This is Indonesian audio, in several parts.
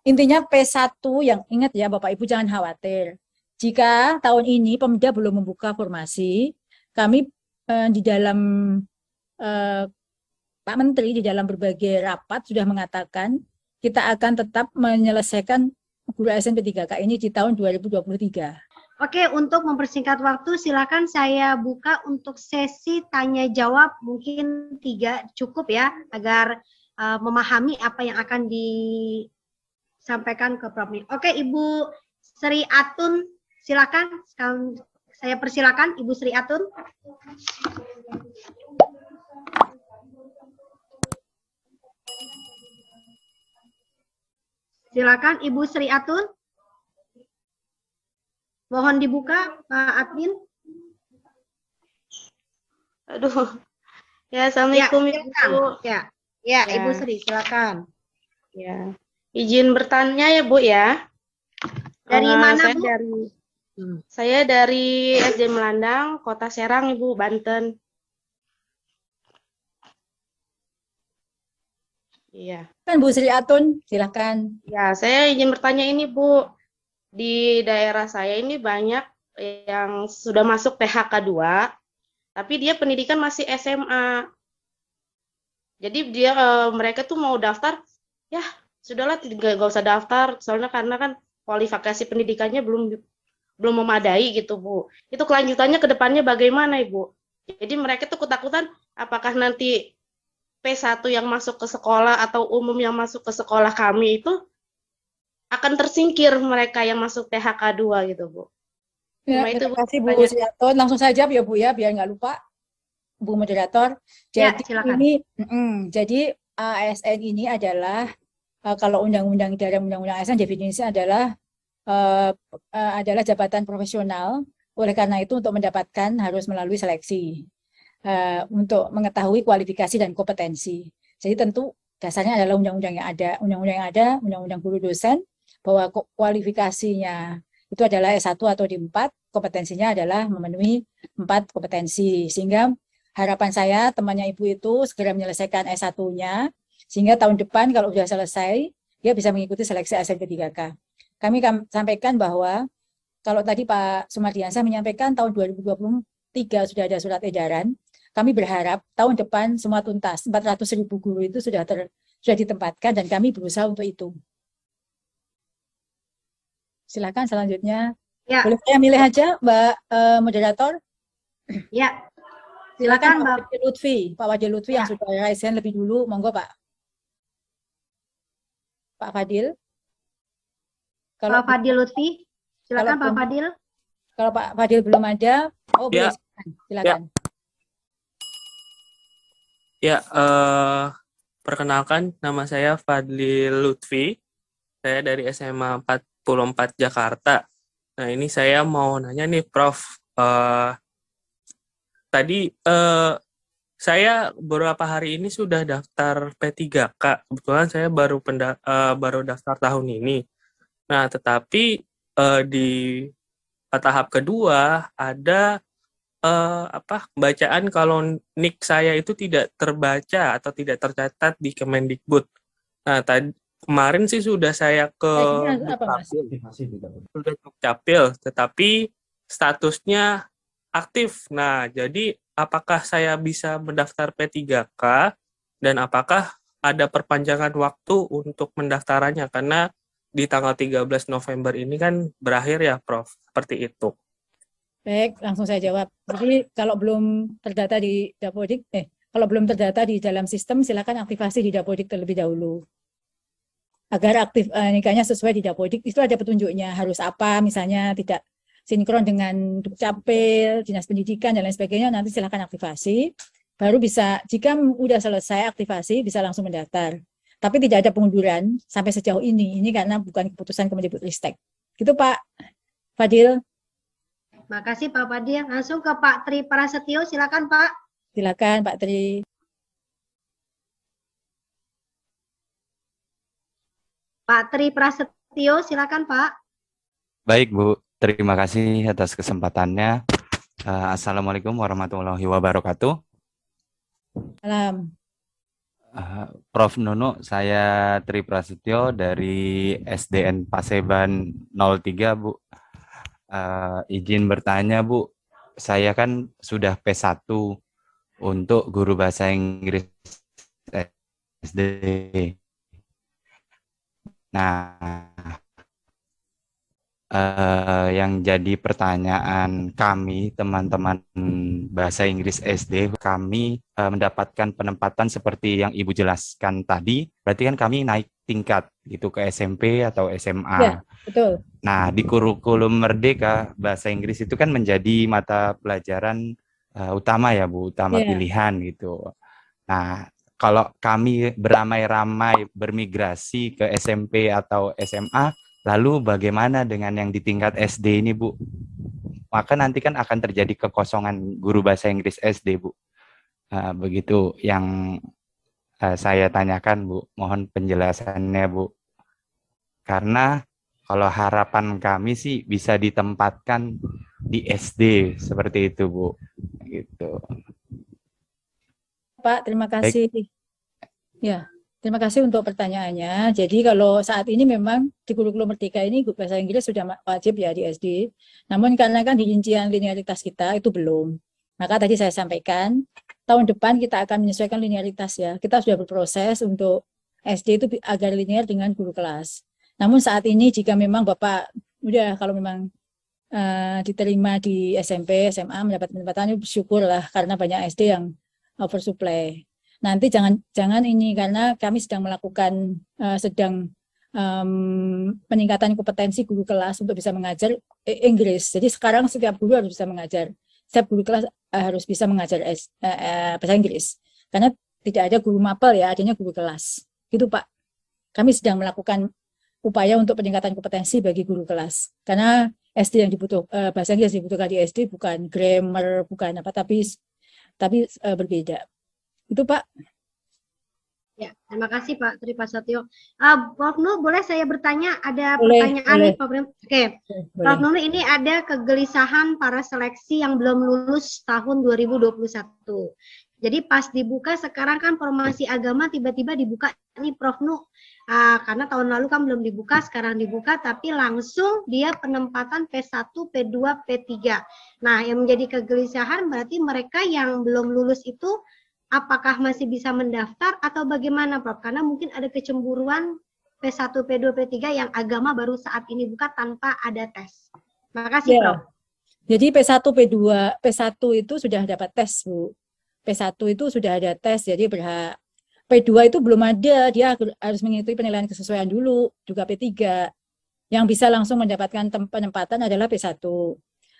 Intinya P1 yang ingat ya Bapak Ibu jangan khawatir. Jika tahun ini Pemda belum membuka formasi, kami di dalam Pak Menteri di dalam berbagai rapat sudah mengatakan kita akan tetap menyelesaikan guru ASN P3K ini di tahun 2023. Oke, untuk mempersingkat waktu, silakan saya buka untuk sesi tanya jawab, mungkin 3 cukup ya, agar memahami apa yang akan disampaikan ke Prof. Oke, Ibu Sri Atun, silakan. Sekarang saya persilakan, Ibu Sri Atun. Silakan, Ibu Sri Atun. Mohon dibuka, Pak Admin. Aduh. Ya, Assalamualaikum ya, Ibu. Ya, Ibu Sri, silakan. Ya. Izin bertanya ya, Bu ya. Dari mana, Bu? Saya dari SD Melandang, Kota Serang, Ibu, Banten. Iya. Kan Bu Sri Atun, silakan. Ya, saya izin bertanya ini, Bu. Di daerah saya ini banyak yang sudah masuk PHK 2, tapi dia pendidikan masih SMA. Jadi mereka tuh mau daftar, ya sudahlah nggak usah daftar, soalnya karena kan kualifikasi pendidikannya belum memadai gitu, Bu. Itu kelanjutannya ke depannya bagaimana, Ibu? Jadi mereka tuh ketakutan apakah nanti P1 yang masuk ke sekolah atau umum yang masuk ke sekolah kami itu akan tersingkir mereka yang masuk PHK 2 gitu, Bu. Ya, terima kasih Bu Sriatun. Langsung saja ya Bu ya, biar nggak lupa. Bu Moderator. Jadi ya, silakan. Jadi ASN ini adalah kalau undang-undang dalam undang-undang ASN definisi adalah jabatan profesional. Oleh karena itu untuk mendapatkan harus melalui seleksi untuk mengetahui kualifikasi dan kompetensi. Jadi tentu dasarnya adalah undang-undang yang ada, undang-undang guru dosen, bahwa kualifikasinya itu adalah S1 atau D4, kompetensinya adalah memenuhi 4 kompetensi. Sehingga harapan saya temannya Ibu itu segera menyelesaikan S1-nya, sehingga tahun depan kalau sudah selesai, dia bisa mengikuti seleksi ASN P3K. Kami sampaikan bahwa kalau tadi Pak Sumardiansyah menyampaikan tahun 2023 sudah ada surat edaran, kami berharap tahun depan semua tuntas, 400.000 guru itu sudah ditempatkan dan kami berusaha untuk itu. Silakan selanjutnya. Ya. Boleh saya milih aja, Mbak Moderator? Ya. Silakan Pak Wadi Lutfi. Pak Wadi Lutfi yang sudah raise hand lebih dulu, monggo Pak. Pak Fadil. Kalau Pak Fadil Lutfi, silakan Pak Fadil. Kalau Pak Fadil belum ada, boleh silakan. Ya, perkenalkan nama saya Fadil Lutfi. Saya dari SMA 44 Jakarta. Nah, ini saya mau nanya nih, Prof. Tadi saya beberapa hari ini sudah daftar P3K. Kebetulan saya baru daftar tahun ini. Nah, tetapi di tahap kedua ada bacaan kalau NIK saya itu tidak terbaca atau tidak tercatat di Kemendikbud. Nah, kemarin sih sudah saya ke Dukcapil, tetapi statusnya aktif. Nah, jadi apakah saya bisa mendaftar P3K dan apakah ada perpanjangan waktu untuk mendaftarannya? Karena di tanggal 13 November ini kan berakhir ya, Prof. Seperti itu. Baik, langsung saya jawab. Jadi kalau belum terdata di Dapodik, kalau belum terdata di dalam sistem, silakan aktivasi di Dapodik terlebih dahulu. Agar aktif nikahnya sesuai di Dapodik, itu ada petunjuknya, harus apa, misalnya tidak sinkron dengan Dukcapil, Dinas Pendidikan, dan lain sebagainya, nanti silakan aktivasi. Baru bisa, jika sudah selesai aktivasi, bisa langsung mendaftar. Tapi tidak ada pengunduran sampai sejauh ini karena bukan keputusan Kemendikbudristek. Gitu Pak Fadil. Makasih Pak Fadil. Langsung ke Pak Tri Prasetyo, silakan Pak. Silakan Pak Tri. Pak Tri Prasetyo, silakan Pak. Baik Bu, terima kasih atas kesempatannya. Assalamualaikum warahmatullahi wabarakatuh. Salam. Prof. Nunu, saya Tri Prasetyo dari SDN Paseban 03, Bu. Izin bertanya, Bu. Saya kan sudah P1 untuk guru bahasa Inggris SD. Nah, yang jadi pertanyaan kami, teman-teman bahasa Inggris SD, kami mendapatkan penempatan seperti yang Ibu jelaskan tadi, berarti kan kami naik tingkat gitu ke SMP atau SMA. Ya, betul. Nah, di kurikulum Merdeka, bahasa Inggris itu kan menjadi mata pelajaran utama ya, Bu, utama Ya. pilihan gitu. Nah, kalau kami beramai-ramai bermigrasi ke SMP atau SMA, lalu bagaimana dengan yang di tingkat SD ini, Bu? Maka nanti kan akan terjadi kekosongan guru bahasa Inggris SD, Bu. Begitu yang saya tanyakan, Bu. Mohon penjelasannya, Bu. Karena kalau harapan kami sih bisa ditempatkan di SD seperti itu, Bu. Gitu. Pak, terima Baik. kasih. Ya, terima kasih untuk pertanyaannya. Jadi kalau saat ini memang di kurikulum Merdeka ini bahasa Inggris sudah wajib ya di SD. Namun karena kan di rincian linearitas kita itu belum. Maka tadi saya sampaikan tahun depan kita akan menyesuaikan linearitas ya. Kita sudah berproses untuk SD itu agar linear dengan guru kelas. Namun saat ini jika memang Bapak udah kalau memang diterima di SMP, SMA mendapat penempatan, bersyukurlah karena banyak SD yang oversupply. Nanti jangan ini karena kami sedang melakukan peningkatan kompetensi guru kelas untuk bisa mengajar Inggris. Jadi sekarang setiap guru harus bisa mengajar. Setiap guru kelas harus bisa mengajar bahasa Inggris. Karena tidak ada guru mapel ya, adanya guru kelas. Gitu Pak. Kami sedang melakukan upaya untuk peningkatan kompetensi bagi guru kelas. Karena SD yang bahasa Inggris dibutuhkan di SD bukan grammar, bukan apa, tapi berbeda. Itu Pak. Ya, terima kasih Pak Tri Prasetyo. Prof. Nu, boleh saya bertanya? Ada Boleh, pertanyaan boleh. nih, Prof. Oke, Prof. Nu, ini ada kegelisahan para seleksi yang belum lulus tahun 2021. Jadi pas dibuka sekarang kan formasi agama tiba-tiba dibuka nih Prof. Nu. Karena tahun lalu kan belum dibuka, sekarang dibuka, tapi langsung dia penempatan P1, P2, P3. Nah, yang menjadi kegelisahan berarti mereka yang belum lulus itu apakah masih bisa mendaftar atau bagaimana Prof? Karena mungkin ada kecemburuan P1, P2, P3 yang agama baru saat ini buka tanpa ada tes. Makasih Ya. Prof. Jadi P1, P1 itu sudah dapat tes, Bu. P1 itu sudah ada tes, jadi berhak. P2 itu belum ada, dia harus mengikuti penilaian kesesuaian dulu, juga P3. Yang bisa langsung mendapatkan penempatan adalah P1.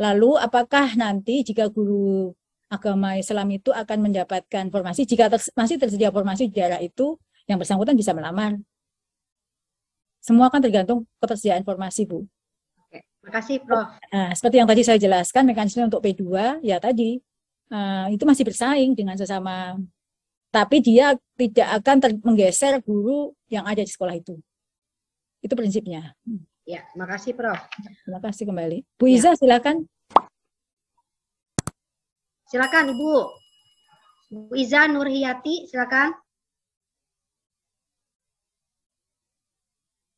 Lalu apakah nanti jika guru agama Islam itu akan mendapatkan formasi, jika masih tersedia formasi di daerah itu, yang bersangkutan bisa melamar. Semua kan tergantung ketersediaan formasi, Bu. Oke, makasih Prof. Nah, seperti yang tadi saya jelaskan, mekanisme untuk P2, ya tadi, itu masih bersaing dengan sesama. Tapi dia tidak akan menggeser guru yang ada di sekolah itu. Itu prinsipnya. Ya, makasih Prof. Terima kasih kembali. Bu Iza, silakan. Silakan Ibu. Bu Iza Nurhiyati, silakan.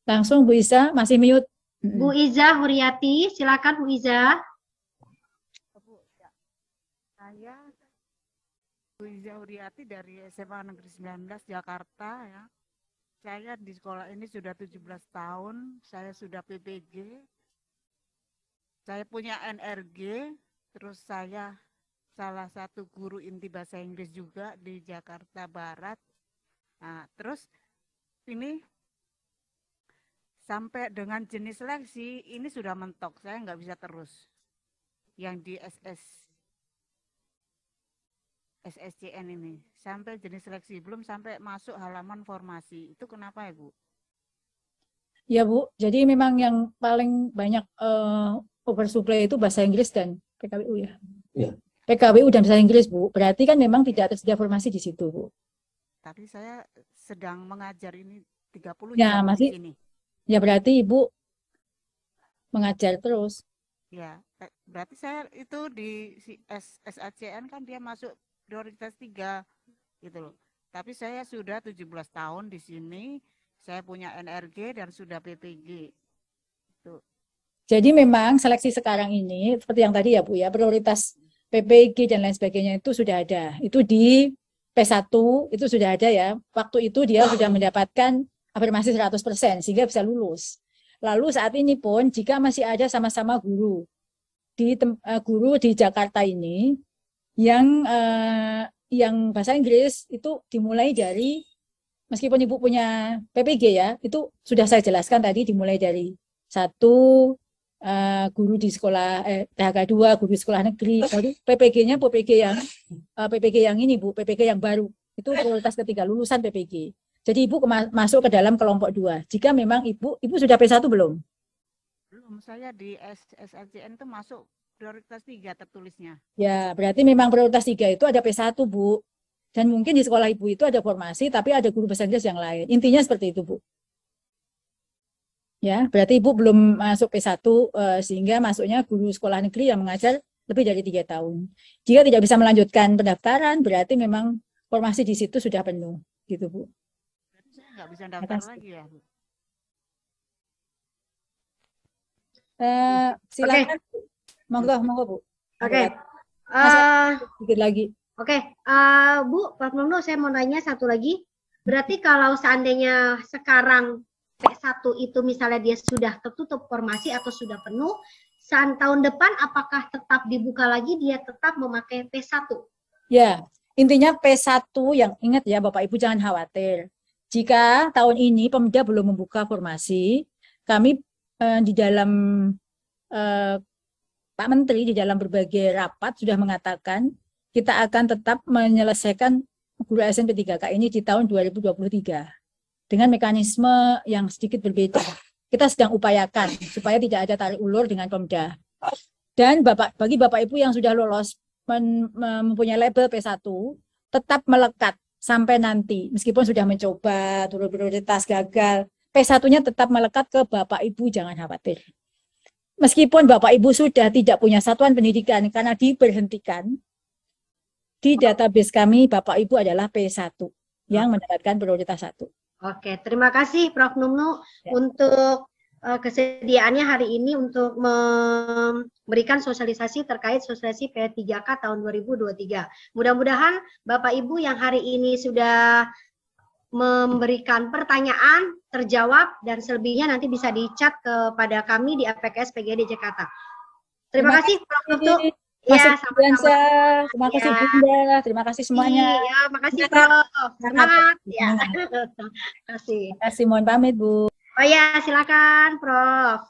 Langsung Bu Iza, masih mute. Bu Iza Huriati, silakan Bu Iza. Saya Bu Iza Huriati dari SMA Negeri 19 Jakarta ya. Saya di sekolah ini sudah 17 tahun, saya sudah PPG. Saya punya NRG, terus saya salah satu guru inti bahasa Inggris juga di Jakarta Barat. Nah, terus ini sampai dengan jenis seleksi ini sudah mentok, saya nggak bisa terus. Yang di SSCN ini sampai jenis seleksi, belum sampai masuk halaman formasi. Itu kenapa ya Bu? Ya Bu, jadi memang yang paling banyak oversupply itu bahasa Inggris dan PKBU ya. Ya. PKBU dan bahasa Inggris Bu, berarti kan memang tidak tersedia formasi di situ Bu. Tapi saya sedang mengajar ini 30 ya, jam masih, di sini. Ya berarti Ibu mengajar terus. Ya, berarti saya itu di SACN kan dia masuk prioritas 3 gitu loh. Tapi saya sudah 17 tahun di sini, saya punya NRG dan sudah PPG. Tuh. Jadi memang seleksi sekarang ini, seperti yang tadi ya Bu ya, prioritas PPG dan lain sebagainya itu sudah ada. Itu di P1 itu sudah ada ya. Waktu itu dia sudah mendapatkan afirmasi 100% sehingga bisa lulus. Lalu saat ini pun jika masih ada sama-sama guru di Jakarta ini yang bahasa Inggris itu dimulai dari, meskipun Ibu punya PPG ya, itu sudah saya jelaskan tadi, dimulai dari 1 guru di sekolah THK 2, guru di sekolah negeri, lalu PPG-nya PPG yang ini Bu, PPG yang baru itu prioritas ketiga, lulusan PPG. Jadi Ibu masuk ke dalam kelompok 2. Jika memang Ibu sudah P1 belum? Belum, saya di SLCN itu masuk prioritas 3 tertulisnya. Ya, berarti memang prioritas 3 itu ada P1 Bu. Dan mungkin di sekolah Ibu itu ada formasi, tapi ada guru bahasa Inggris yang lain. Intinya seperti itu Bu. Ya, berarti Ibu belum masuk P1 sehingga masuknya guru sekolah negeri yang mengajar lebih dari 3 tahun. Jika tidak bisa melanjutkan pendaftaran, berarti memang formasi di situ sudah penuh, gitu Bu. Berarti saya nggak bisa daftar lagi ya Bu? Silakan, monggo Bu. Oke. Sedikit lagi. Oke, Bu, Pak Monggo, saya mau nanya satu lagi. Berarti kalau seandainya sekarang P1 itu misalnya dia sudah tertutup formasi atau sudah penuh, tahun depan apakah tetap dibuka lagi, dia tetap memakai P1? Ya, intinya P1 yang ingat ya Bapak Ibu jangan khawatir. Jika tahun ini Pemda belum membuka formasi, kami di dalam Pak Menteri di dalam berbagai rapat sudah mengatakan kita akan tetap menyelesaikan guru ASN P3K ini di tahun 2023. Dengan mekanisme yang sedikit berbeda. Kita sedang upayakan supaya tidak ada tarik ulur dengan Pemda. Dan bagi Bapak Ibu yang sudah lolos mempunyai label P1, tetap melekat sampai nanti. Meskipun sudah mencoba, turun prioritas gagal, P1-nya tetap melekat ke Bapak Ibu, jangan khawatir. Meskipun Bapak Ibu sudah tidak punya satuan pendidikan karena diberhentikan, di database kami Bapak Ibu adalah P1 yang mendapatkan prioritas 1. Oke, terima kasih Prof. Numnu untuk kesediaannya hari ini untuk memberikan sosialisasi terkait sosialisasi P3K tahun 2023. Mudah-mudahan Bapak Ibu yang hari ini sudah memberikan pertanyaan terjawab dan selebihnya nanti bisa di-chat kepada kami di APKS PGD Jakarta. Terima kasih Prof. Numnu. Ya, sama-sama. Terima kasih Bunda, terima kasih semuanya. Iya, makasih Prof. Semangat. Ya. Terima kasih. Terima kasih, mohon pamit Bu. Oh ya, silakan Prof.